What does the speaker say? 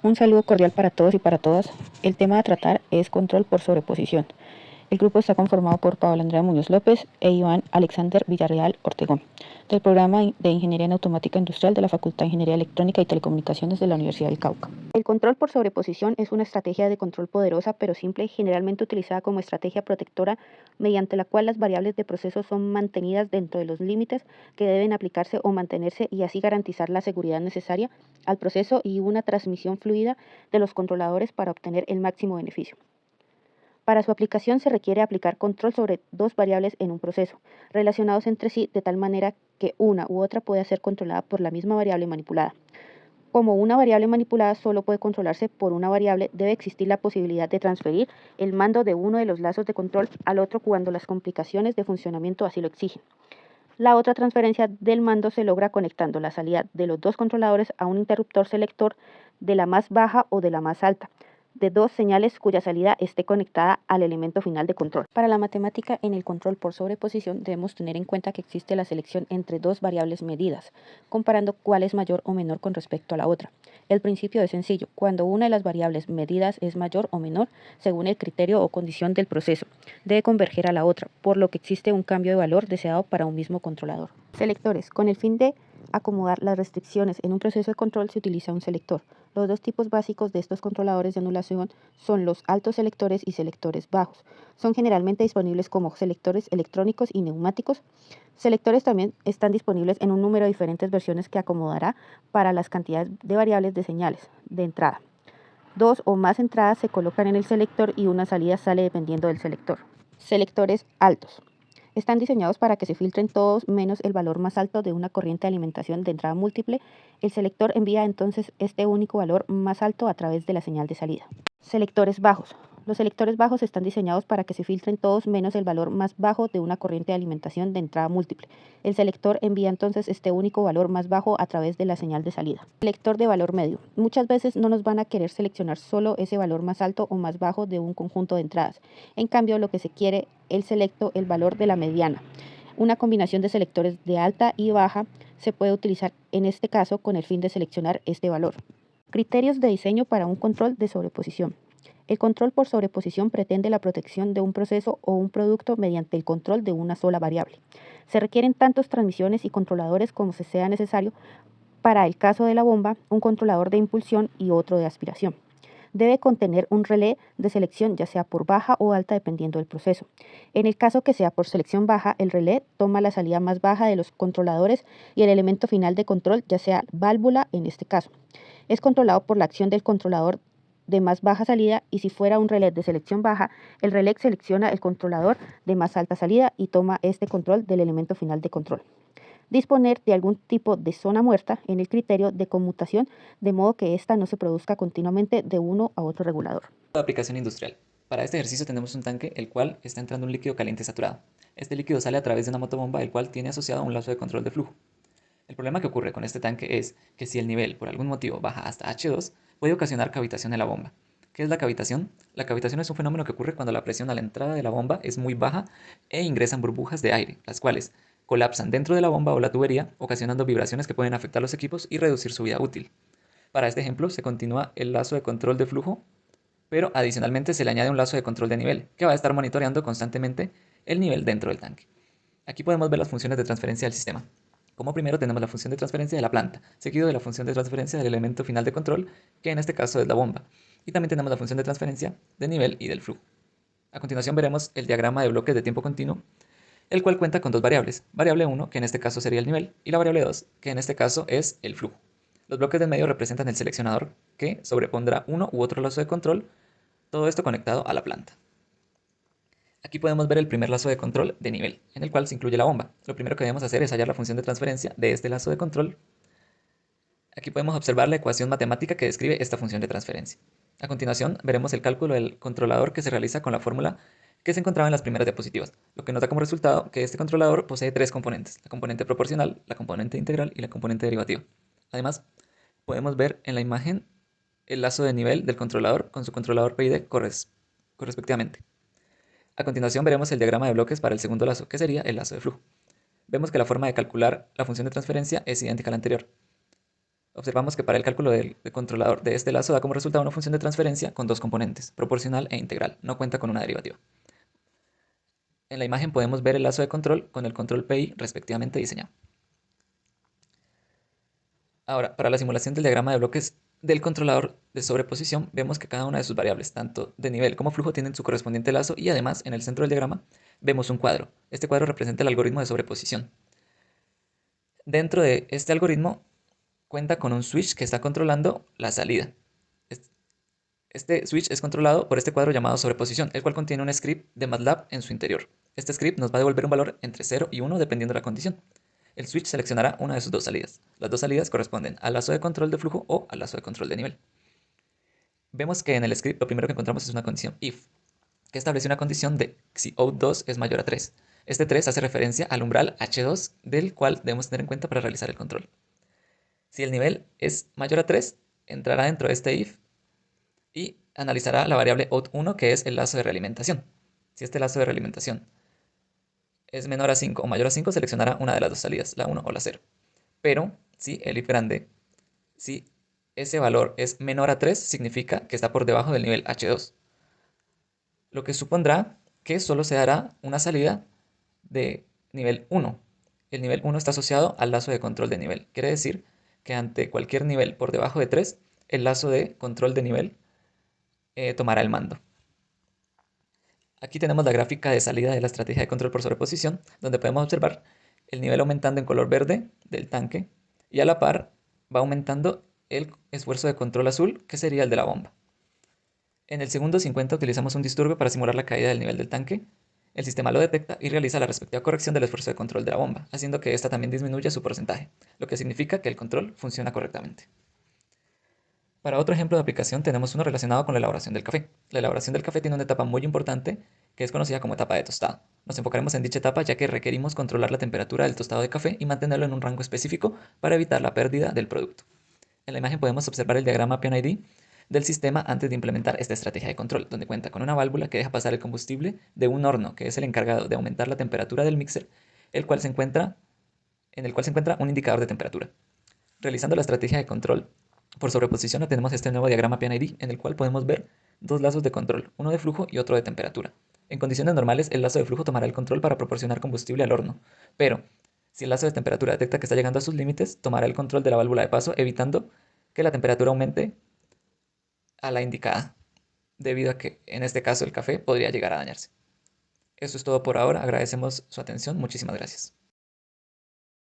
Un saludo cordial para todos y para todas. El tema a tratar es control por sobreposición. El grupo está conformado por Paola Andrea Muñoz López e Iván Alexander Villarreal Ortegón, del programa de Ingeniería en Automática Industrial de la Facultad de Ingeniería Electrónica y Telecomunicaciones de la Universidad del Cauca. El control por sobreposición es una estrategia de control poderosa pero simple, generalmente utilizada como estrategia protectora, mediante la cual las variables de proceso son mantenidas dentro de los límites que deben aplicarse o mantenerse y así garantizar la seguridad necesaria al proceso y una transmisión fluida de los controladores para obtener el máximo beneficio. Para su aplicación se requiere aplicar control sobre dos variables en un proceso, relacionados entre sí de tal manera que una u otra pueda ser controlada por la misma variable manipulada. Como una variable manipulada solo puede controlarse por una variable, debe existir la posibilidad de transferir el mando de uno de los lazos de control al otro cuando las complicaciones de funcionamiento así lo exigen. La otra transferencia del mando se logra conectando la salida de los dos controladores a un interruptor selector de la más baja o de la más alta, de dos señales cuya salida esté conectada al elemento final de control. Para la matemática en el control por sobreposición debemos tener en cuenta que existe la selección entre dos variables medidas, comparando cuál es mayor o menor con respecto a la otra. El principio es sencillo, cuando una de las variables medidas es mayor o menor según el criterio o condición del proceso, debe converger a la otra, por lo que existe un cambio de valor deseado para un mismo controlador. Selectores. Con el fin de acomodar las restricciones en un proceso de control se utiliza un selector. Los dos tipos básicos de estos controladores de anulación son los altos selectores y selectores bajos. Son generalmente disponibles como selectores electrónicos y neumáticos. Selectores también están disponibles en un número de diferentes versiones que acomodará para las cantidades de variables de señales de entrada. Dos o más entradas se colocan en el selector y una salida sale dependiendo del selector. Selectores altos. Están diseñados para que se filtren todos menos el valor más alto de una corriente de alimentación de entrada múltiple. El selector envía entonces este único valor más alto a través de la señal de salida. Selectores bajos. Los selectores bajos están diseñados para que se filtren todos menos el valor más bajo de una corriente de alimentación de entrada múltiple. El selector envía entonces este único valor más bajo a través de la señal de salida. Selector de valor medio. Muchas veces no nos van a querer seleccionar solo ese valor más alto o más bajo de un conjunto de entradas. En cambio, lo que se quiere el valor de la mediana. Una combinación de selectores de alta y baja se puede utilizar en este caso con el fin de seleccionar este valor. Criterios de diseño para un control de sobreposición. El control por sobreposición pretende la protección de un proceso o un producto mediante el control de una sola variable. Se requieren tantos transmisiones y controladores como se sea necesario. Para el caso de la bomba, un controlador de impulsión y otro de aspiración. Debe contener un relé de selección, ya sea por baja o alta, dependiendo del proceso. En el caso que sea por selección baja, el relé toma la salida más baja de los controladores y el elemento final de control, ya sea válvula en este caso, es controlado por la acción del controlador de más baja salida, y si fuera un relé de selección baja, el relé selecciona el controlador de más alta salida y toma este control del elemento final de control. Disponer de algún tipo de zona muerta en el criterio de conmutación, de modo que ésta no se produzca continuamente de uno a otro regulador. Aplicación industrial. Para este ejercicio tenemos un tanque el cual está entrando un líquido caliente saturado. Este líquido sale a través de una motobomba el cual tiene asociado un lazo de control de flujo. El problema que ocurre con este tanque es que si el nivel por algún motivo baja hasta H2, puede ocasionar cavitación en la bomba. ¿Qué es la cavitación? La cavitación es un fenómeno que ocurre cuando la presión a la entrada de la bomba es muy baja e ingresan burbujas de aire, las cuales colapsan dentro de la bomba o la tubería, ocasionando vibraciones que pueden afectar los equipos y reducir su vida útil. Para este ejemplo se continúa el lazo de control de flujo, pero adicionalmente se le añade un lazo de control de nivel, que va a estar monitoreando constantemente el nivel dentro del tanque. Aquí podemos ver las funciones de transferencia del sistema. Como primero tenemos la función de transferencia de la planta, seguido de la función de transferencia del elemento final de control, que en este caso es la bomba. Y también tenemos la función de transferencia de nivel y del flujo. A continuación veremos el diagrama de bloques de tiempo continuo, el cual cuenta con dos variables, variable 1, que en este caso sería el nivel, y la variable 2, que en este caso es el flujo. Los bloques del medio representan el seleccionador, que sobrepondrá uno u otro lazo de control, todo esto conectado a la planta. Aquí podemos ver el primer lazo de control de nivel, en el cual se incluye la bomba. Lo primero que debemos hacer es hallar la función de transferencia de este lazo de control. Aquí podemos observar la ecuación matemática que describe esta función de transferencia. A continuación veremos el cálculo del controlador que se realiza con la fórmula que se encontraba en las primeras diapositivas, lo que nos da como resultado que este controlador posee tres componentes: la componente proporcional, la componente integral y la componente derivativa. Además, podemos ver en la imagen el lazo de nivel del controlador con su controlador P y D correspectivamente. A continuación veremos el diagrama de bloques para el segundo lazo, que sería el lazo de flujo. Vemos que la forma de calcular la función de transferencia es idéntica a la anterior. Observamos que para el cálculo del controlador de este lazo da como resultado una función de transferencia con dos componentes, proporcional e integral, no cuenta con una derivativa. En la imagen podemos ver el lazo de control con el control PI respectivamente diseñado. Ahora, para la simulación del diagrama de bloques del controlador de sobreposición, vemos que cada una de sus variables, tanto de nivel como flujo, tienen su correspondiente lazo y además en el centro del diagrama vemos un cuadro. Este cuadro representa el algoritmo de sobreposición. Dentro de este algoritmo cuenta con un switch que está controlando la salida. Este switch es controlado por este cuadro llamado sobreposición, el cual contiene un script de MATLAB en su interior. Este script nos va a devolver un valor entre 0 y 1 dependiendo de la condición. El switch seleccionará una de sus dos salidas. Las dos salidas corresponden al lazo de control de flujo o al lazo de control de nivel. Vemos que en el script lo primero que encontramos es una condición if, que establece una condición de si out2 es mayor a 3. Este 3 hace referencia al umbral h2 del cual debemos tener en cuenta para realizar el control. Si el nivel es mayor a 3, entrará dentro de este if y analizará la variable out1 que es el lazo de realimentación. Si este lazo de realimentación es menor a 5 o mayor a 5, seleccionará una de las dos salidas, la 1 o la 0. Pero si el if grande, si ese valor es menor a 3, significa que está por debajo del nivel h2, lo que supondrá que solo se dará una salida de nivel 1. El nivel 1 está asociado al lazo de control de nivel. Quiere decir que ante cualquier nivel por debajo de 3, el lazo de control de nivel tomará el mando. Aquí tenemos la gráfica de salida de la estrategia de control por sobreposición, donde podemos observar el nivel aumentando en color verde del tanque y a la par va aumentando el esfuerzo de control azul, que sería el de la bomba. En el segundo 50 utilizamos un disturbio para simular la caída del nivel del tanque. El sistema lo detecta y realiza la respectiva corrección del esfuerzo de control de la bomba, haciendo que ésta también disminuya su porcentaje, lo que significa que el control funciona correctamente. Para otro ejemplo de aplicación tenemos uno relacionado con la elaboración del café. La elaboración del café tiene una etapa muy importante que es conocida como etapa de tostado. Nos enfocaremos en dicha etapa ya que requerimos controlar la temperatura del tostado de café y mantenerlo en un rango específico para evitar la pérdida del producto. En la imagen podemos observar el diagrama PID del sistema antes de implementar esta estrategia de control, donde cuenta con una válvula que deja pasar el combustible de un horno que es el encargado de aumentar la temperatura del mixer, en el cual se encuentra un indicador de temperatura. Realizando la estrategia de control por sobreposición obtenemos este nuevo diagrama PID en el cual podemos ver dos lazos de control, uno de flujo y otro de temperatura. En condiciones normales, el lazo de flujo tomará el control para proporcionar combustible al horno, pero si el lazo de temperatura detecta que está llegando a sus límites, tomará el control de la válvula de paso, evitando que la temperatura aumente a la indicada, debido a que en este caso el café podría llegar a dañarse. Eso es todo por ahora, agradecemos su atención, muchísimas gracias.